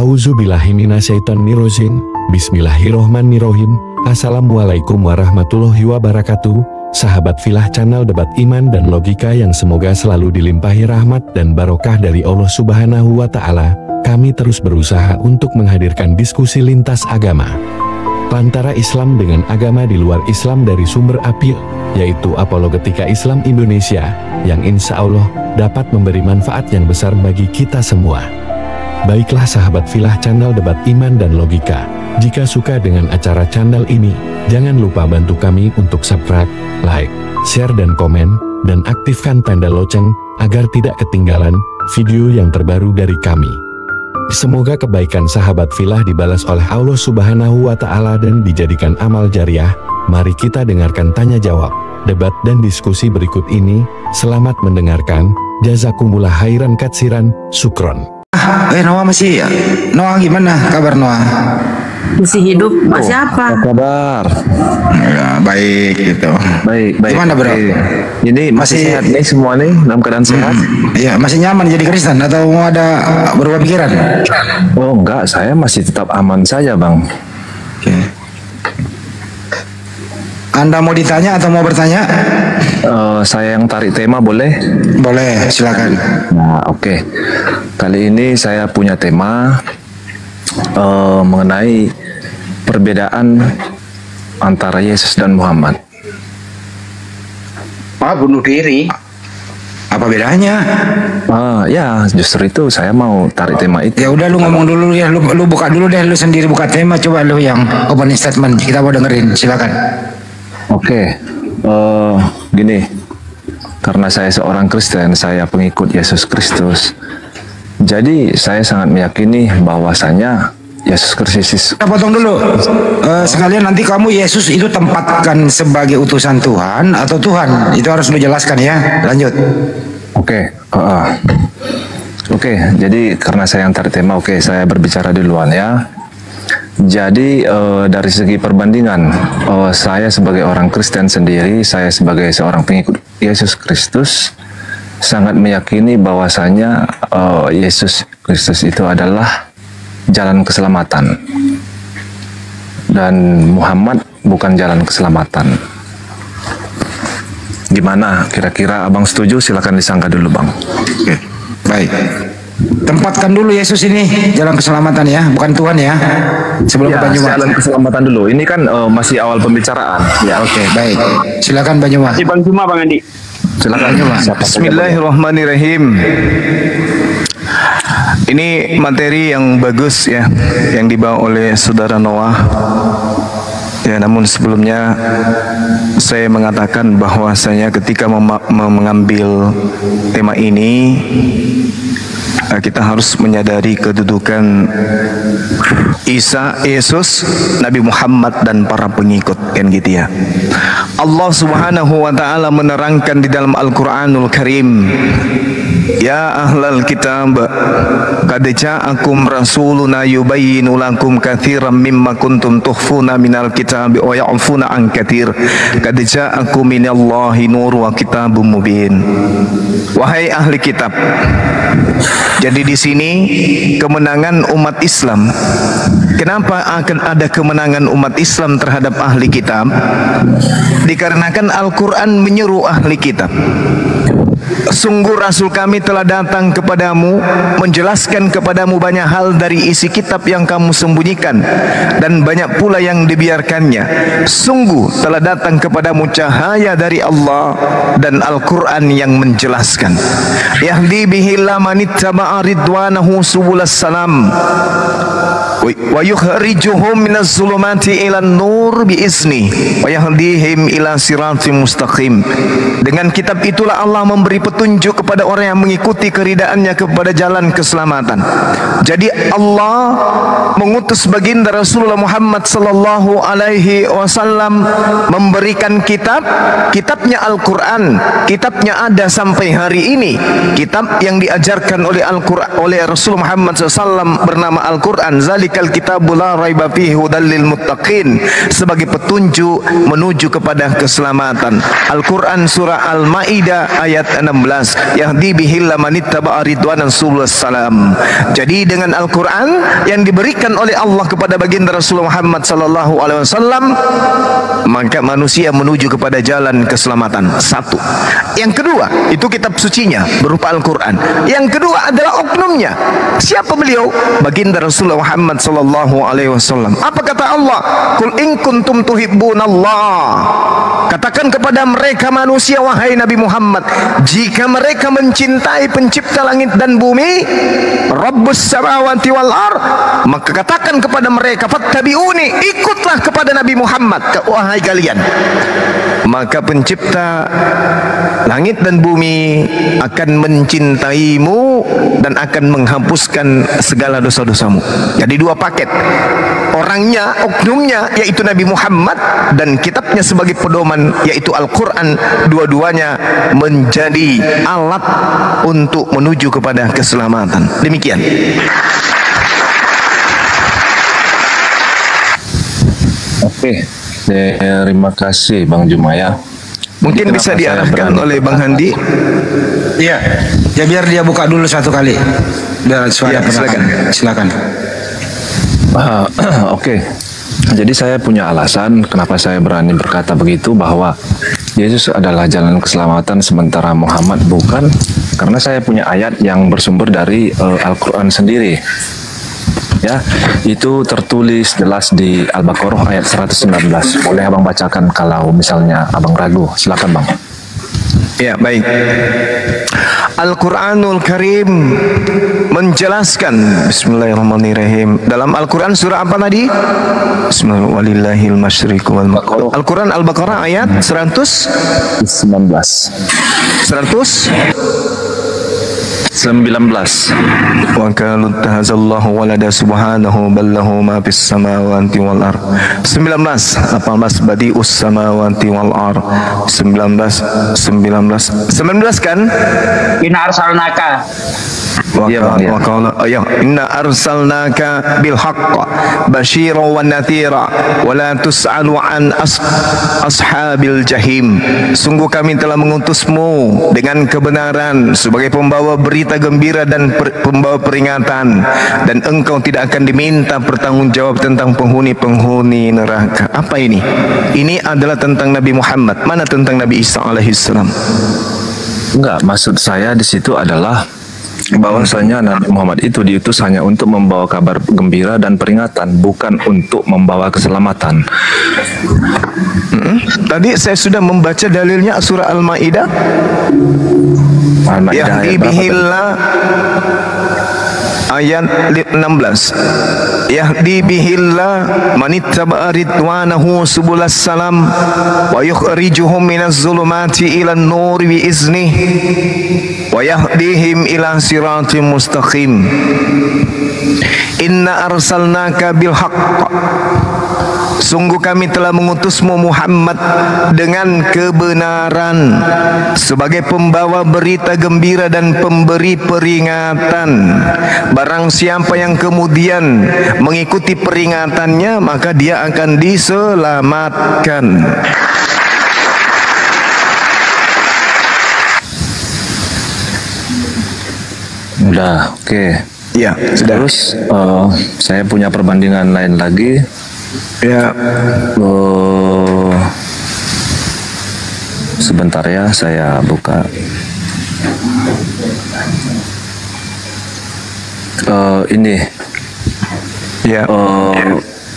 Auzubillahiminasyaitonirrojim. Bismillahirrohmanirrohim. Assalamualaikum warahmatullahi wabarakatuh. Sahabat Filah Channel Debat Iman dan Logika yang semoga selalu dilimpahi rahmat dan barokah dari Allah Subhanahu wa Ta'ala. Kami terus berusaha untuk menghadirkan diskusi lintas agama antara Islam dengan agama di luar Islam dari sumber API, yaitu Apologetika Islam Indonesia, yang insya Allah dapat memberi manfaat yang besar bagi kita semua. Baiklah sahabat Filah Channel Debat Iman dan Logika, jika suka dengan acara channel ini, jangan lupa bantu kami untuk subscribe, like, share dan komen, dan aktifkan tanda lonceng agar tidak ketinggalan video yang terbaru dari kami. Semoga kebaikan sahabat Filah dibalas oleh Allah Subhanahu wa Ta'ala dan dijadikan amal jariah. Mari kita dengarkan tanya jawab, debat dan diskusi berikut ini. Selamat mendengarkan. Jazakumullah khairan katsiran, sukron. Noah masih ya? Noah gimana kabar Noah? Masih hidup, masih apa? Kabar? Ya, baik gitu. Baik. Gimana bro? Ini masih sehat nih semua nih, dalam keadaan sehat? Iya, masih nyaman jadi Kristen atau mau ada berubah pikiran? Oh enggak, saya masih tetap aman saja bang. Oke. Anda mau ditanya atau mau bertanya? Saya yang tarik tema boleh? Boleh, silakan. Nah oke. Kali ini saya punya tema mengenai perbedaan antara Yesus dan Muhammad. Bunuh diri. Apa bedanya? Ya justru itu saya mau tarik tema itu. Ya udah lu ngomong dulu ya, lu buka dulu deh, lu sendiri buka tema, coba lu yang opening statement, kita mau dengerin, silakan. Oke, gini, karena saya seorang Kristen, saya pengikut Yesus Kristus. Jadi saya sangat meyakini bahwasanya Yesus Kristus. Kita potong dulu. Sekalian nanti kamu Yesus itu tempatkan sebagai utusan Tuhan atau Tuhan, itu harus lu jelaskan ya. Lanjut. Oke, jadi karena saya yang tarik tema, saya berbicara duluan ya. Jadi dari segi perbandingan, saya sebagai orang Kristen sendiri, saya sebagai seorang pengikut Yesus Kristus, sangat meyakini bahwasanya Yesus Kristus itu adalah jalan keselamatan dan Muhammad bukan jalan keselamatan. Gimana? Kira-kira abang setuju? Silakan disangka dulu bang. Oke, baik. Tempatkan dulu Yesus ini jalan keselamatan ya, bukan Tuhan ya. Sebelum ya, Banyumas. Jalan keselamatan dulu. Ini kan masih awal pembicaraan. Ya oke, baik. Silakan Banyumas. Bang Juma, Bang Andi. Silakan Banyumas. Bismillahirrahmanirrahim. Ini materi yang bagus ya, yang dibawa oleh saudara Noah. Ya, namun sebelumnya saya mengatakan bahwasanya ketika mengambil tema ini, kita harus menyadari kedudukan Isa, Yesus, Nabi Muhammad dan para pengikut, kan gitu ya. Allah Subhanahu wa Ta'ala menerangkan di dalam Al-Qur'anul Karim, ya ahlal kitab, qad ja'akum rasuluna yubayyinu lakum katsiran mimma kuntum tukhfuna minal kitab wa ya'funa an katsir, qad ja'akum minallahi nur wa kitabum mubin. Wahai ahli kitab, jadi di sini kemenangan umat Islam. Kenapa akan ada kemenangan umat Islam terhadap ahli kitab? Dikarenakan Al-Quran menyeru ahli kitab. Sungguh Rasul kami telah datang kepadamu, menjelaskan kepadamu banyak hal dari isi kitab yang kamu sembunyikan, dan banyak pula yang dibiarkannya. Sungguh telah datang kepadamu cahaya dari Allah dan Al-Quran yang menjelaskan. Yahdi bihillah manittaba'a ridwanahu subulas salam wa yukhrijuhum minaz zulumati ilan nur biizni wa yahdihim ila siratim mustaqim. Dengan kitab itulah Allah memberi petunjuk kepada orang yang mengikuti keridaannya kepada jalan keselamatan. Jadi Allah mengutus baginda Rasulullah Muhammad sallallahu alaihi wasallam memberikan kitabnya Al-Quran. Kitabnya ada sampai hari ini. Kitab yang diajarkan oleh Al-Quran oleh Rasul Muhammad SAW bernama Al-Quran. Dzalikal kitabu la raiba fihi hudal lil muttaqin, sebagai petunjuk menuju kepada keselamatan. Al-Qur'an surah Al-Maidah ayat 16, yahdi bihil man ittaba'a ridwanan subulus salam. Jadi dengan Al-Qur'an yang diberikan oleh Allah kepada baginda Rasulullah Muhammad sallallahu alaihi wasallam, maka manusia menuju kepada jalan keselamatan. Satu. Yang kedua, itu kitab sucinya berupa Al-Qur'an. Yang kedua adalah oknumnya. Siapa beliau? Baginda Rasulullah Muhammad sallallahu alaihi wasallam. Apa kata Allah? Qul in kuntum tuhibbunallah. Katakan kepada mereka manusia, wahai Nabi Muhammad, jika mereka mencintai pencipta langit dan bumi, Rabbus samawati wal ar, maka katakan kepada mereka, fattabi'uni, ikutlah kepada Nabi Muhammad, wahai kalian. Maka pencipta langit dan bumi akan mencintaimu dan akan menghapuskan segala dosa-dosamu. Jadi dua paket, orangnya, oknumnya yaitu Nabi Muhammad, dan kitabnya sebagai pedoman yaitu Al-Quran. Dua-duanya menjadi alat untuk menuju kepada keselamatan. Demikian. Oke, terima kasih Bang Jumaya. Mungkin bisa diarahkan oleh Bang Handi. Iya. Ya biar dia buka dulu satu kali. Biar suara silakan. Oke. Jadi saya punya alasan kenapa saya berani berkata begitu, bahwa Yesus adalah jalan keselamatan sementara Muhammad bukan, karena saya punya ayat yang bersumber dari Al-Quran sendiri. Ya, itu tertulis jelas di Al-Baqarah ayat 119. Boleh Abang bacakan kalau misalnya Abang ragu. Silakan Bang. Ya, baik. Al-Quranul Karim menjelaskan, bismillahirrahmanirrahim, dalam Al-Quran surah apa tadi? Bismillahirrahmanirrahim. Al-Quran Al-Baqarah ayat 119. 19. Wa qalu tahazallahu walada subhanahu ballahu ma fis samawati wal ard. 19 badius samawati wal ard. 19 kan? Inna arsalnaka. Wa qala inna arsalnaka bil haqq basyiran wa nadhira wa la tus'alu an ashabil jahim. Sungguh kami telah mengutusmu dengan kebenaran sebagai pembawa berita gembira dan pembawa peringatan, dan engkau tidak akan diminta bertanggungjawab tentang penghuni-penghuni neraka. Apa ini? Ini adalah tentang Nabi Muhammad. Mana tentang Nabi Isa alaihissalam? Enggak, maksud saya di situ adalah bahwasanya Nabi Muhammad itu diutus hanya untuk membawa kabar gembira dan peringatan, bukan untuk membawa keselamatan. Tadi saya sudah membaca dalilnya surah Al-Maidah. Yahdi bihillah ayat 16. Yahdi bihillah manittaba'a ridwanahu subulas salam wa yukhrijuhum minaz zulumati ilan nuri bi iznih wa yahdihim ila siratim mustaqim. Inna arsalnaka bil haqq. Sungguh kami telah mengutusmu Muhammad dengan kebenaran sebagai pembawa berita gembira dan pemberi peringatan. Barang siapa yang kemudian mengikuti peringatannya, maka dia akan diselamatkan. Udah, oke. Ya, sudah. Terus saya punya perbandingan lain lagi. Ya. Sebentar ya, saya buka. Ini. Ya.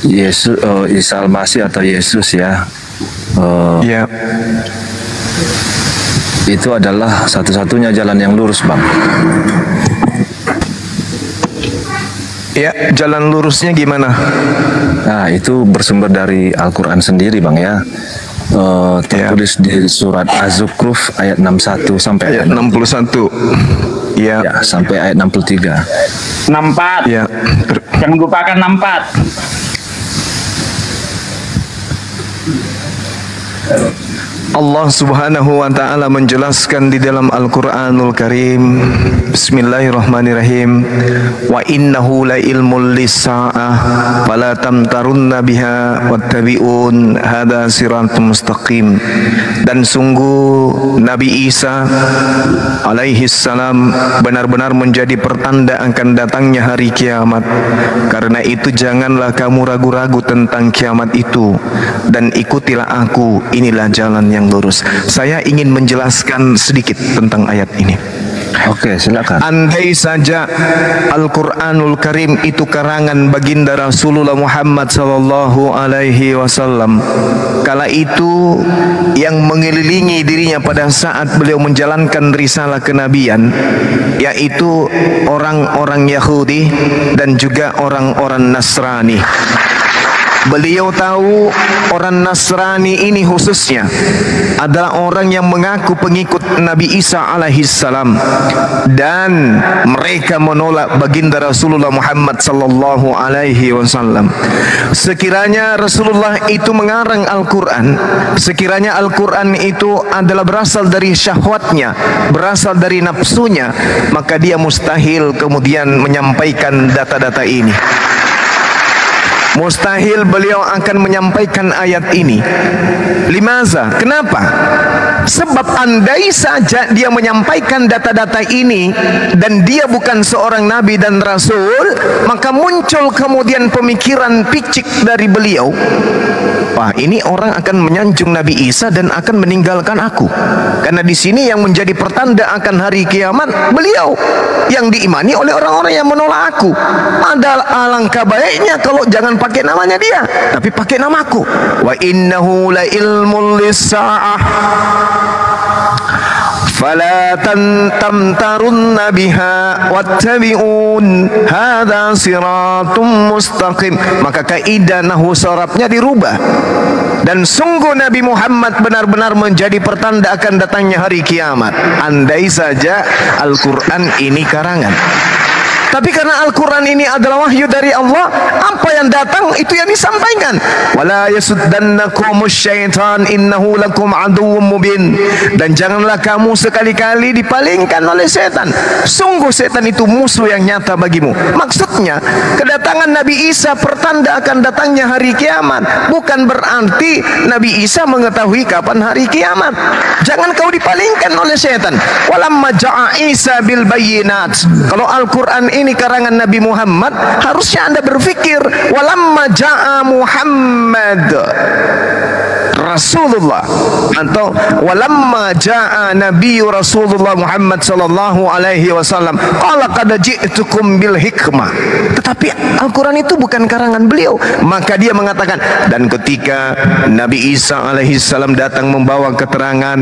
Yesus, Isa Al-Masih atau Yesus ya. Ya. Itu adalah satu-satunya jalan yang lurus, Bang. Ya, jalan lurusnya gimana? Nah, itu bersumber dari Al-Quran sendiri, Bang ya. Tertulis di surat Az-Zukhruf ayat 61 sampai ayat 61. Ya. Ya, sampai ayat 63. 64. Ya. Jangan lupakan 64. Allah Subhanahu wa taala menjelaskan di dalam Al-Qur'anul Karim. Bismillahirrahmanirrahim. Wa innahu la ilmul lis-sa'ah fala tamtarunna biha wattabi'un hadza siratum mustaqim. Dan sungguh Nabi Isa alaihi salam benar-benar menjadi pertanda akan datangnya hari kiamat. Karena itu janganlah kamu ragu-ragu tentang kiamat itu, dan ikutilah aku, inilah jalan yang lurus. Saya ingin menjelaskan sedikit tentang ayat ini. Oke, silakan. Andai saja Al-Quranul Karim itu karangan baginda Rasulullah Muhammad sallallahu alaihi wasallam, kala itu yang mengelilingi dirinya pada saat beliau menjalankan risalah kenabian, yaitu orang-orang Yahudi dan juga orang-orang Nasrani. Beliau tahu orang Nasrani ini khususnya adalah orang yang mengaku pengikut Nabi Isa alaihissalam, dan mereka menolak baginda Rasulullah Muhammad sallallahu alaihi wasallam. Sekiranya Rasulullah itu mengarang Al-Quran, sekiranya Al-Quran itu adalah berasal dari syahwatnya, berasal dari nafsunya, maka dia mustahil kemudian menyampaikan data-data ini. Mustahil beliau akan menyampaikan ayat ini. Limaza? Kenapa? Sebab andai saja dia menyampaikan data-data ini dan dia bukan seorang nabi dan rasul, maka muncul kemudian pemikiran picik dari beliau, wah, ini orang akan menyanjung Nabi Isa dan akan meninggalkan aku. Karena di sini yang menjadi pertanda akan hari kiamat beliau, yang diimani oleh orang-orang yang menolak aku. Ada alangkah baiknya kalau jangan pakai namanya dia, tapi pakai namaku. Wa innahu la ilmul lis-sa'ah fala tamtarunna biha wattabi'un hadza siratum mustaqim. Maka kaidah nahwu sharafnya dirubah. Dan sungguh Nabi Muhammad benar-benar menjadi pertanda akan datangnya hari kiamat. Andai saja Al-Quran ini karangan. Tapi karena Al-Quran ini adalah wahyu dari Allah, apa yang datang itu yang disampaikan. Wala yasuddannakumus syaitan innahu lakum aduwwum mubin. Dan janganlah kamu sekali-kali dipalingkan oleh setan. Sungguh setan itu musuh yang nyata bagimu. Maksudnya, kedatangan Nabi Isa pertanda akan datangnya hari kiamat. Bukan berarti Nabi Isa mengetahui kapan hari kiamat. Jangan kau dipalingkan oleh setan. Walamma ja'a Isa bil bayyinat. Kalau Al-Quran ini karangan Nabi Muhammad, harusnya Anda berpikir walamma ja'a Muhammad Rasulullah, atau walamma ja'a Nabi Rasulullah Muhammad sallallahu alaihi wasallam qala qad ji'tukum bil hikmah. Tetapi Al-Quran itu bukan karangan beliau, maka dia mengatakan, dan ketika Nabi Isa alaihi salam datang membawa keterangan,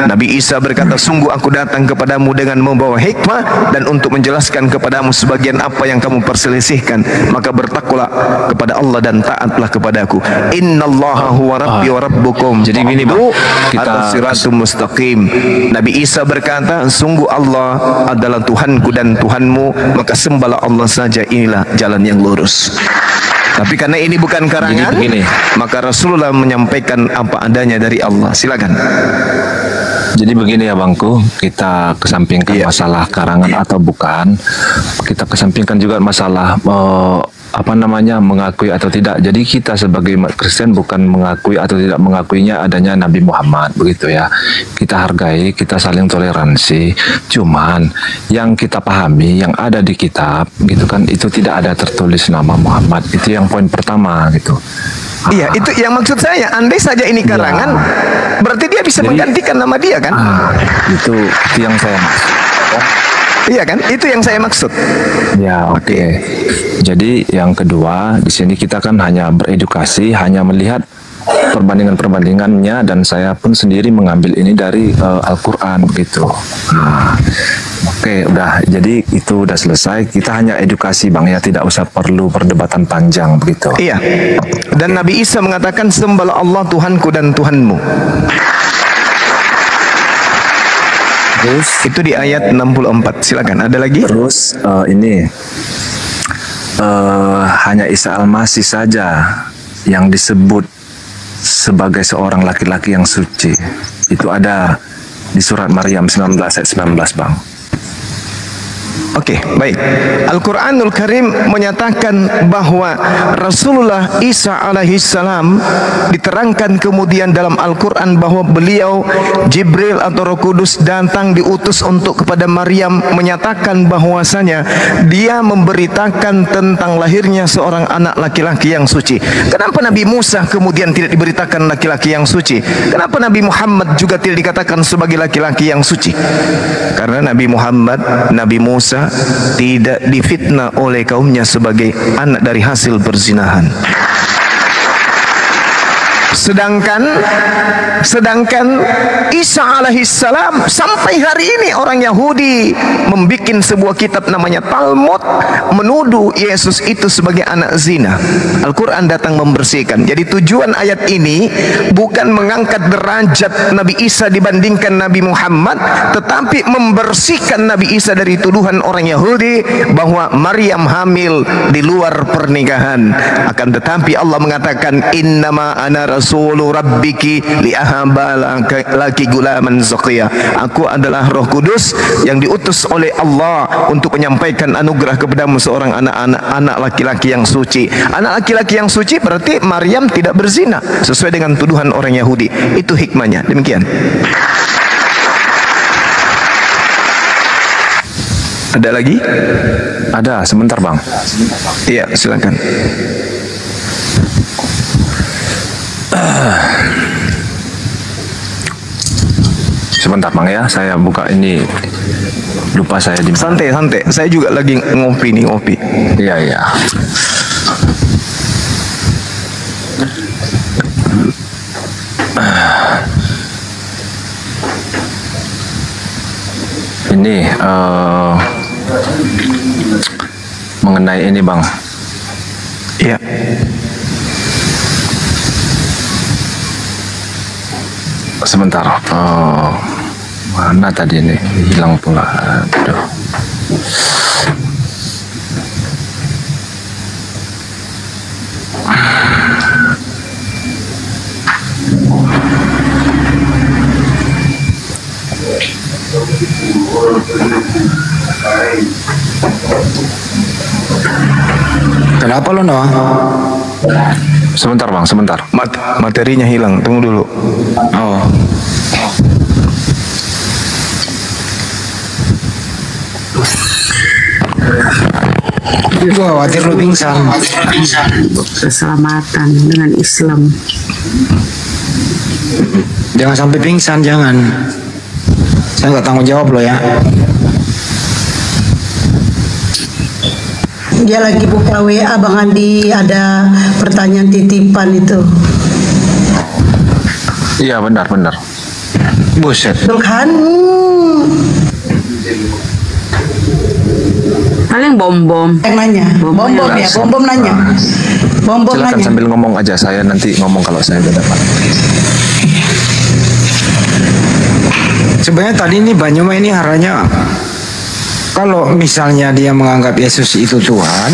Nabi Isa berkata, sungguh aku datang kepadamu dengan membawa hikmah dan untuk menjelaskan kepadamu sebagian apa yang kamu perselisihkan, maka bertakwalah kepada Allah dan taatlah kepadaku. Innallaha huwa rabbi wa rabbukum. Jadi gini Bang, kita siratum mustaqim. Nabi Isa berkata, sungguh Allah adalah Tuhanku dan Tuhanmu, maka sembahlah Allah saja, inilah jalan yang lurus. Tapi karena ini bukan karangan, maka Rasulullah menyampaikan apa adanya dari Allah. Silakan. Jadi begini ya Bangku, kita kesampingkan masalah karangan atau bukan, kita kesampingkan juga masalah mengakui atau tidak. Jadi kita sebagai umat Kristen bukan mengakui atau tidak mengakuinya adanya Nabi Muhammad, begitu ya. Kita hargai, kita saling toleransi. Cuman yang kita pahami, yang ada di kitab, gitu kan, itu tidak ada tertulis nama Muhammad. Itu yang poin pertama, gitu. Iya, itu yang maksud saya. Andai saja ini karangan, berarti dia bisa menggantikan nama dia kan? Itu yang saya maksud. Iya kan? Itu yang saya maksud. Ya, oke. Jadi yang kedua, di sini kita kan hanya beredukasi, hanya melihat perbandingan-perbandingannya, dan saya pun sendiri mengambil ini dari Al-Quran gitu. Oke, udah. Jadi itu udah selesai. Kita hanya edukasi Bang ya, tidak usah perlu perdebatan panjang begitu. Iya. Dan Nabi Isa mengatakan, sembahlah Allah Tuhanku dan Tuhanmu. Terus itu di ayat 64. Silakan. Ada lagi? Terus ini hanya Isa Al-Masih saja yang disebut sebagai seorang laki-laki yang suci. Itu ada di surat Maryam 19 ayat 19, Bang. Oke, baik. Al-Quranul Karim menyatakan bahwa Rasulullah Isa alaihissalam diterangkan kemudian dalam Al-Quran bahwa beliau Jibril atau Roh Kudus datang diutus untuk kepada Maryam menyatakan bahwasanya dia memberitakan tentang lahirnya seorang anak laki-laki yang suci. Kenapa Nabi Musa kemudian tidak diberitakan laki-laki yang suci? Kenapa Nabi Muhammad juga tidak dikatakan sebagai laki-laki yang suci? Karena Nabi Muhammad, Nabi Musa tidak difitnah oleh kaumnya sebagai anak dari hasil perzinahan. Sedangkan Isa alaihissalam sampai hari ini orang Yahudi membuat sebuah kitab namanya Talmud menuduh Yesus itu sebagai anak zina. Al-Quran datang membersihkan. Jadi tujuan ayat ini bukan mengangkat derajat Nabi Isa dibandingkan Nabi Muhammad, tetapi membersihkan Nabi Isa dari tuduhan orang Yahudi bahwa Maryam hamil di luar pernikahan. Akan tetapi Allah mengatakan innama ana rasulu rabbiki li'ahaba laki gulaman zakiya. Aku adalah Roh Kudus yang diutus oleh Allah untuk menyampaikan anugerah kepadamu seorang anak laki-laki yang suci. Anak laki-laki yang suci berarti Maryam tidak berzina sesuai dengan tuduhan orang Yahudi. Itu hikmahnya. Demikian. Ada lagi? Ada, sebentar, Bang. Iya, silakan. Sebentar, Bang, ya, saya buka ini. Lupa saya di Santai. Saya juga lagi ngopi. Iya. Ini mengenai ini, Bang. Iya. Sebentar, mana tadi ini hilang pula. Aduh. Kenapa lo Noah? Sebentar, Bang, sebentar. Materinya hilang. Tunggu dulu. Oh. Gue khawatir lu pingsan. Keselamatan dengan Islam. Jangan sampai pingsan, jangan. Saya nggak tanggung jawab lo ya. Dia lagi buka WA Bang Andi, ada pertanyaan titipan itu. Iya, benar. Buset. Kan? Paling bom-bom. Yang nanya. Bom ya, bom nanya. Bom Silakan nanya. sambil ngomong aja, saya nanti ngomong kalau saya udah dapat. Sebenarnya tadi ini Banyuma ini haranya kalau misalnya dia menganggap Yesus itu Tuhan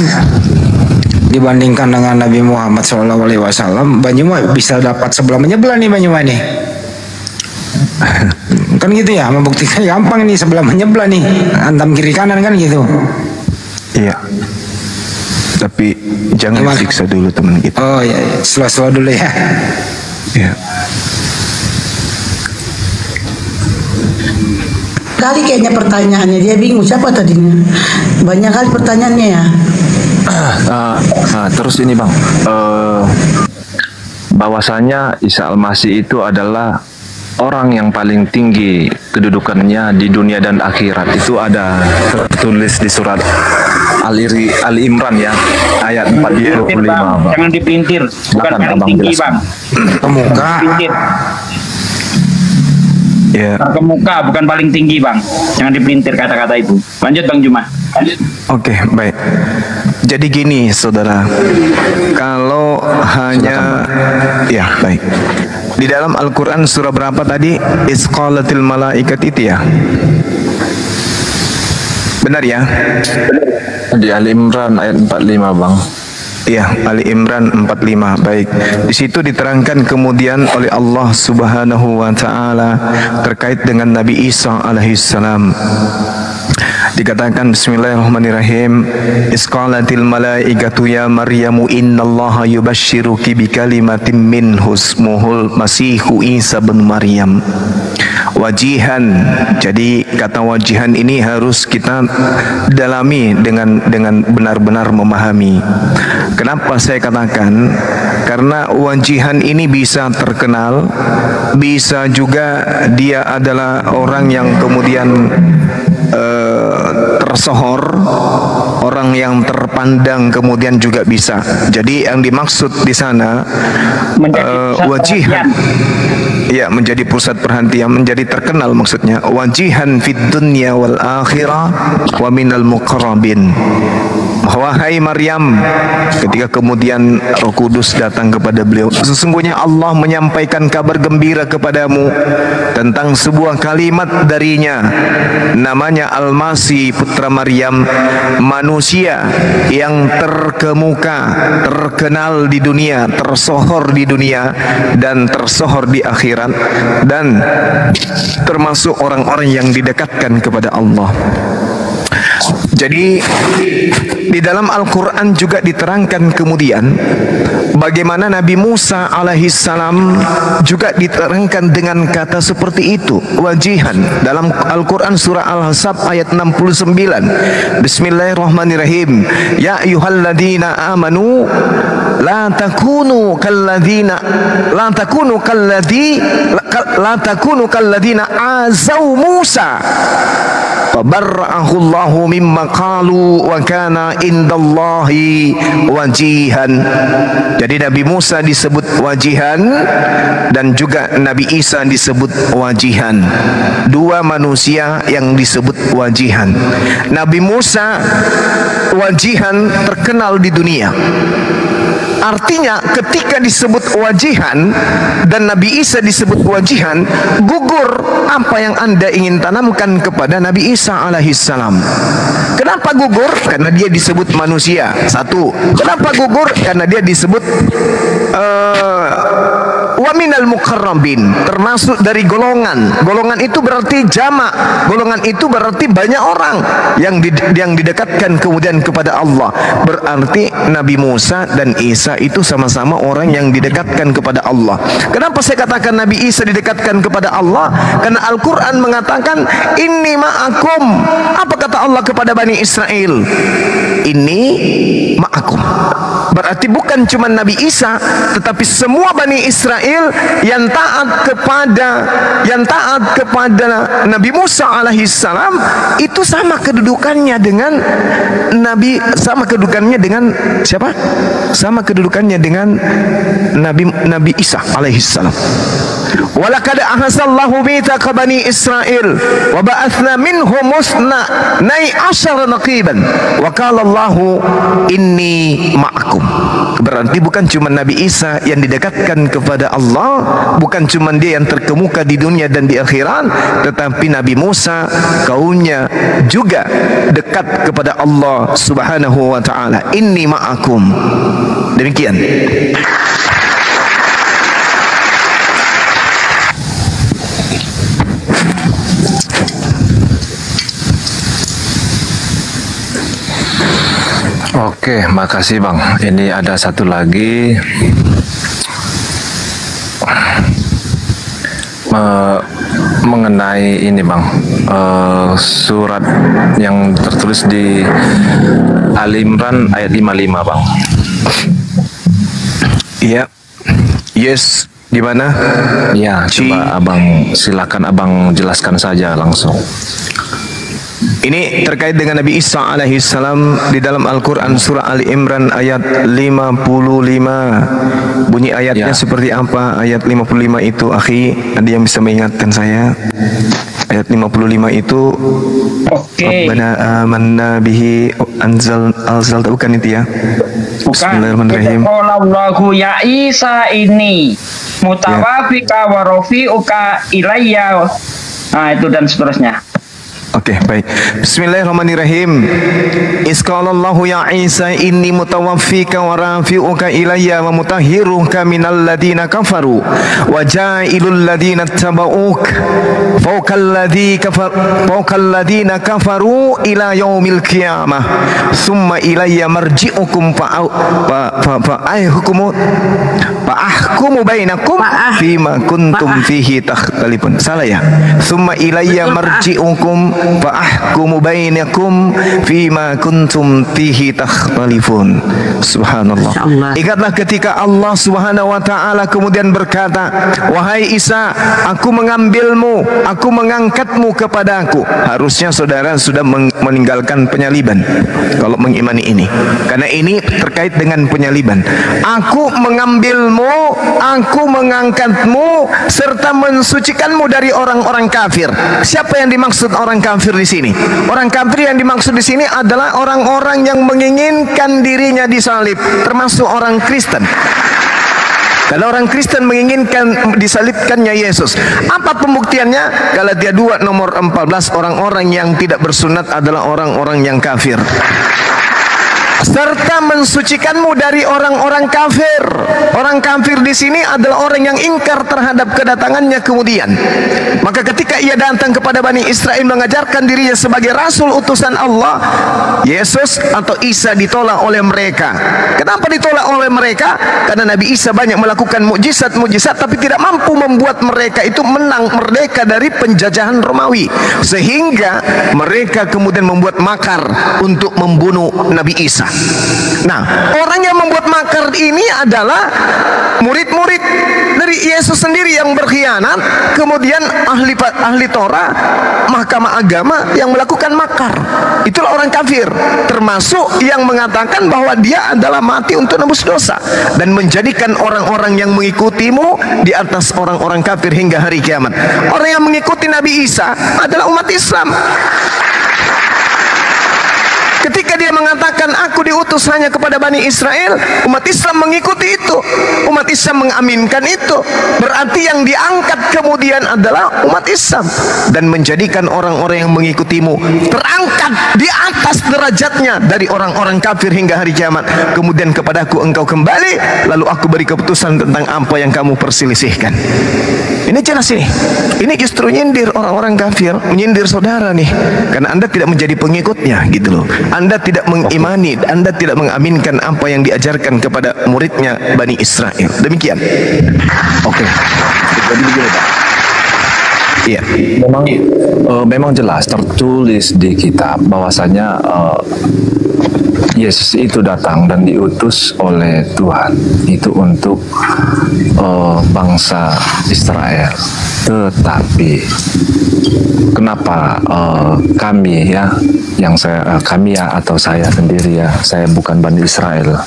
dibandingkan dengan Nabi Muhammad SAW, Banyuma bisa dapat sebelah menyebelah nih Banyuma nih. Kan gitu ya, membuktikan gampang nih sebelah menyebelah nih, antam kiri kanan kan gitu. Iya. Tapi jangan Gimana? siksa dulu teman kita. Oh ya, slow dulu ya. Iya. Kali kayaknya pertanyaannya dia bingung siapa tadinya. Banyak kali pertanyaannya ya. Terus ini, Bang, bahwasanya Isa Al-Masih itu adalah orang yang paling tinggi kedudukannya di dunia dan akhirat. Itu ada tertulis di surat Ali Imran ya, ayat 45, Bang. Jangan dipintir, bukan Silakan, paling Abang tinggi, jelaskan. Bang. Pemuka. Dipintir. Ya. Ke muka bukan paling tinggi, Bang. Jangan dipelintir kata-kata itu. Lanjut, Bang Juma. Lanjut. Oke, baik. Jadi gini, saudara. Kalau hanya ya, baik. Di dalam Al-Qur'an surah berapa tadi? Isqalatil malaikat itu ya. Benar ya? Di Ali Imran ayat 45, Bang. Ya, Ali Imran 45. Baik. Di situ diterangkan kemudian oleh Allah Subhanahu wa taala terkait dengan Nabi Isa alaihissalam. Dikatakan bismillahirrahmanirrahim, isqalatil malaikatu ya Maryamu innallaha yubashshiruki bikalimatin minhu ismuhul Masihu Isa bin Maryam. Wajihan. Jadi kata wajihan ini harus kita dalami dengan benar-benar memahami. Kenapa saya katakan? Karena wajihan ini bisa terkenal, bisa juga dia adalah orang yang kemudian tersohor, orang yang terpandang kemudian juga bisa. Jadi yang dimaksud di sana wajihan, ya, menjadi pusat perhatian, menjadi terkenal maksudnya. Wajihan fid dunya wal akhirah wa minal muqarrabin. Wahai Maryam, ketika kemudian Roh Kudus datang kepada beliau, sesungguhnya Allah menyampaikan kabar gembira kepadamu tentang sebuah kalimat darinya, namanya Al-Masih putra Maryam, manusia yang terkemuka, terkenal di dunia, tersohor di dunia dan tersohor di akhirat, dan termasuk orang-orang yang didekatkan kepada Allah. Jadi di dalam Al-Quran juga diterangkan kemudian bagaimana Nabi Musa alaihissalam juga diterangkan dengan kata seperti itu, wajihan. Dalam Al-Quran surah Al-Ahzab ayat 69, bismillahirrahmanirrahim, ya ayyuhalladzina amanu la takunu kalladzina azau Musa fabarra'ahu Allahu mimma qalu wa kana indallahi wajihan. Jadi Nabi Musa disebut wajihan dan juga Nabi Isa disebut wajihan. Dua manusia yang disebut wajihan. Nabi Musa wajihan, terkenal di dunia. Artinya ketika disebut wajihan dan Nabi Isa disebut wajihan, gugur apa yang Anda ingin tanamkan kepada Nabi Isa alaihissalam. Kenapa gugur? Karena dia disebut manusia. Satu. Kenapa gugur? Karena dia disebut wa minal muqarrabin, termasuk dari golongan. Golongan itu berarti jamak. Golongan itu berarti banyak orang yang didekatkan kemudian kepada Allah. Berarti Nabi Musa dan Isa itu sama-sama orang yang didekatkan kepada Allah. Kenapa saya katakan Nabi Isa didekatkan kepada Allah? Karena Al-Quran mengatakan inni ma'akum. Apa kata Allah kepada Bani Israel? Inni ma'akum. Berarti bukan cuma Nabi Isa, tetapi semua Bani Israel yang taat kepada Nabi Musa alaihissalam itu sama kedudukannya dengan siapa? Sama kedudukannya dengan Nabi Isa alaihissalam. Walaqad ahsallahu mitsaqa bani Israil wa ba'atsna minhum musnai asyara naqiban wa qala Allahu inni ma'akum. Berarti bukan cuma Nabi Isa yang didekatkan kepada Allah, bukan cuma dia yang terkemuka di dunia dan di akhirat, tetapi Nabi Musa kaumnya juga dekat kepada Allah Subhanahu wa taala. Inni ma'akum. Demikian. Oke, makasih Bang. Ini ada satu lagi mengenai ini Bang, surat yang tertulis di Ali Imran ayat 55 Bang. Iya. Yes, gimana? Ya, coba Abang silakan Abang jelaskan saja langsung. Ini terkait dengan Nabi Isa alaihissalam di dalam Al-Quran surah Ali Imran ayat 55. Bunyi ayatnya seperti apa? Ayat 55 itu, akhi, ada yang bisa mengingatkan saya? Ayat 55 itu Rabbana amanna bihi anzal bukan itu ya? Bismillahirrahmanirrahim. Allahu ya Isa ini mutawafika wa rafi'uka ilayya. Nah, itu dan seterusnya. Oke, baik. Bismillahirrahmanirrahim. Isqalallahu ya Isa inni mutawaffika wa rafi'uka ilayya wa mutahhiruka minal ladina kafaru wa ja'ilul ladina tabauuk fawqal ladina kafaru ila yaumil qiyamah thumma ilayya marji'ukum fa'ahkumu bainakum fima kuntum fihi takhtalifun. Salah ya? Thumma ilayya marji'ukum fa'ahkumu bainakum fima kuntum fihi takhtalifun. Subhanallah. Ingatlah ketika Allah Subhanahu wa taala kemudian berkata, wahai Isa, aku mengambilmu, aku mengangkatmu kepadaku. Harusnya saudara sudah meninggalkan penyaliban kalau mengimani ini, karena ini terkait dengan penyaliban. Aku mengambilmu, aku mengangkatmu serta mensucikanmu dari orang-orang kafir. Siapa yang dimaksud orang kafir di sini? Orang kafir yang dimaksud di sini adalah orang-orang yang menginginkan dirinya disalib, termasuk orang Kristen. Karena orang Kristen menginginkan disalibkannya Yesus. Apa pembuktiannya? Galatia 2 nomor 14, orang-orang yang tidak bersunat adalah orang-orang yang kafir. Serta mensucikanmu dari orang-orang kafir. Orang kafir di sini adalah orang yang ingkar terhadap kedatangannya kemudian. Maka ketika ia datang kepada Bani Israel mengajarkan dirinya sebagai rasul utusan Allah, Yesus atau Isa ditolak oleh mereka. Kenapa ditolak oleh mereka? Karena Nabi Isa banyak melakukan mukjizat-mukjizat tapi tidak mampu membuat mereka itu menang merdeka dari penjajahan Romawi. Sehingga mereka kemudian membuat makar untuk membunuh Nabi Isa. Nah, orang yang membuat makar ini adalah murid-murid dari Yesus sendiri yang berkhianat, kemudian ahli Torah, mahkamah agama yang melakukan makar. Itulah orang kafir, termasuk yang mengatakan bahwa dia adalah mati untuk nebus dosa dan menjadikan orang-orang yang mengikutimu di atas orang-orang kafir hingga hari kiamat. Orang yang mengikuti Nabi Isa adalah umat Islam. Ketika dia mengatakan aku diutus hanya kepada Bani Israel, umat Islam mengikuti itu, umat Islam mengaminkan itu. Berarti yang diangkat kemudian adalah umat Islam dan menjadikan orang-orang yang mengikutimu terangkat di atas derajatnya dari orang-orang kafir hingga hari kiamat. Kemudian kepadaku engkau kembali, lalu aku beri keputusan tentang apa yang kamu perselisihkan. Ini jelas ini. Ini justru nyindir orang-orang kafir, menyindir saudara nih, karena Anda tidak menjadi pengikutnya gitu loh. Anda tidak mengimani, Anda tidak mengaminkan apa yang diajarkan kepada muridnya Bani Israel. Demikian. Oke. Jadi begini, Pak. Iya. Memang jelas tertulis di kitab bahwasanya Yesus itu datang dan diutus oleh Tuhan itu untuk bangsa Israel. Tetapi kenapa kami ya, kami ya atau saya sendiri ya, saya bukan Bani Israel,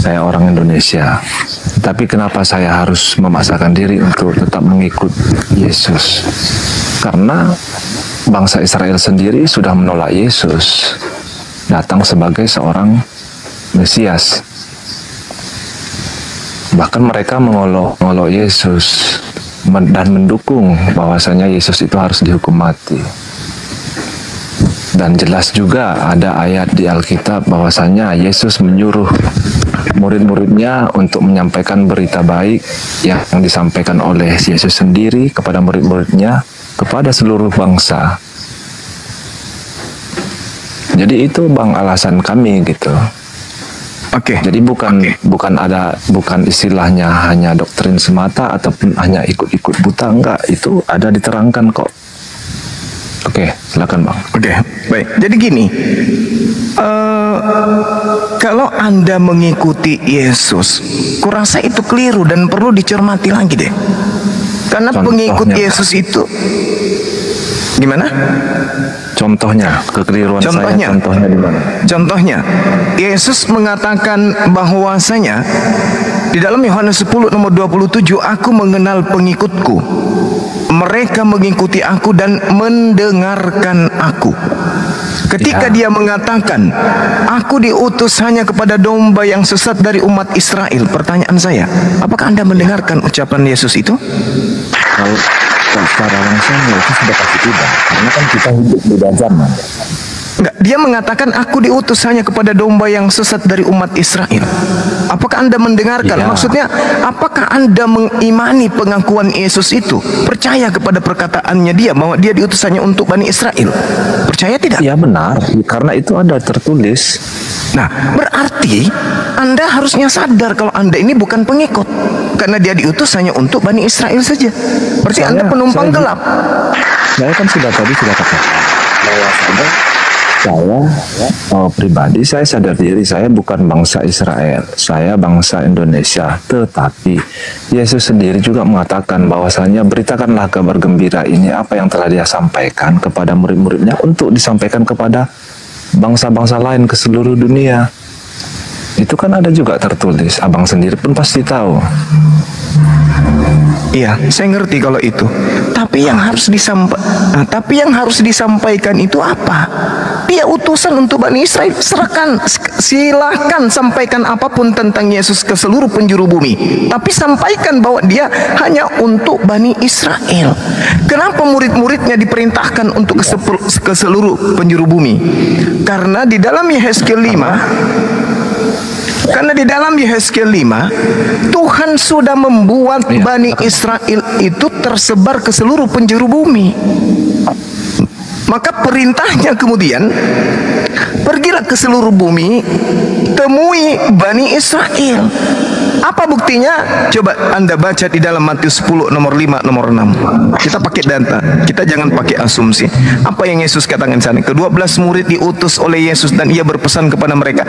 saya orang Indonesia. Tapi kenapa saya harus memaksakan diri untuk tetap mengikut Yesus? Karena bangsa Israel sendiri sudah menolak Yesus datang sebagai seorang Mesias. Bahkan mereka mengolok Yesus dan mendukung bahwasanya Yesus itu harus dihukum mati. Dan jelas juga ada ayat di Alkitab bahwasanya Yesus menyuruh murid-muridnya untuk menyampaikan berita baik yang disampaikan oleh Yesus sendiri kepada murid-muridnya kepada seluruh bangsa. Jadi itu Bang alasan kami gitu. Oke. Jadi bukan istilahnya hanya doktrin semata ataupun hanya ikut-ikut buta, enggak, itu ada diterangkan kok. Oke, silakan Bang. Oke, baik. Jadi gini, kalau Anda mengikuti Yesus, kurasa itu keliru dan perlu dicermati lagi deh. Karena pengikut Yesus itu gimana? Contohnya, kekeliruan saya, contohnya di mana? Contohnya, Yesus mengatakan bahwasanya di dalam Yohanes 10 nomor 27, aku mengenal pengikutku. Mereka mengikuti aku dan mendengarkan aku. Ketika dia mengatakan, aku diutus hanya kepada domba yang sesat dari umat Israel. Pertanyaan saya, apakah Anda mendengarkan ucapan Yesus itu? Kalau secara langsung ya itu sudah pasti tidak, karena kan kita hidup di zaman. Enggak, dia mengatakan aku diutus hanya kepada domba yang sesat dari umat Israel. Apakah Anda mendengarkan? Iya. Maksudnya, apakah Anda mengimani pengakuan Yesus itu? Percaya kepada perkataannya dia bahwa dia diutus hanya untuk Bani Israel? Percaya tidak? Ya benar, karena itu ada tertulis. Nah, berarti Anda harusnya sadar kalau Anda ini bukan pengikut. Karena dia diutus hanya untuk Bani Israel saja. Berarti Anda penumpang gelap. Saya kan sudah katakan bahwa saya pribadi saya sadar diri saya bukan bangsa Israel, saya bangsa Indonesia. Tetapi Yesus sendiri juga mengatakan bahwasanya beritakanlah kabar gembira ini apa yang telah dia sampaikan kepada murid-muridnya untuk disampaikan kepada bangsa-bangsa lain ke seluruh dunia. Itu kan ada juga tertulis, abang sendiri pun pasti tahu. Iya, saya ngerti kalau itu. Tapi yang harus disampaikan itu apa? Dia utusan untuk Bani Israel. Silahkan sampaikan apapun tentang Yesus ke seluruh penjuru bumi. Tapi sampaikan bahwa dia hanya untuk Bani Israel. Kenapa murid-muridnya diperintahkan untuk ke seluruh penjuru bumi? Karena di dalam Yehezkiel 5, Tuhan sudah membuat Bani Israel itu tersebar ke seluruh penjuru bumi. Maka perintahnya kemudian, pergilah ke seluruh bumi, temui Bani Israel. Apa buktinya? Coba Anda baca di dalam Matius 10 nomor 5 nomor 6. Kita pakai data, kita jangan pakai asumsi. Apa yang Yesus katakan sana? Ke-12 murid diutus oleh Yesus dan ia berpesan kepada mereka,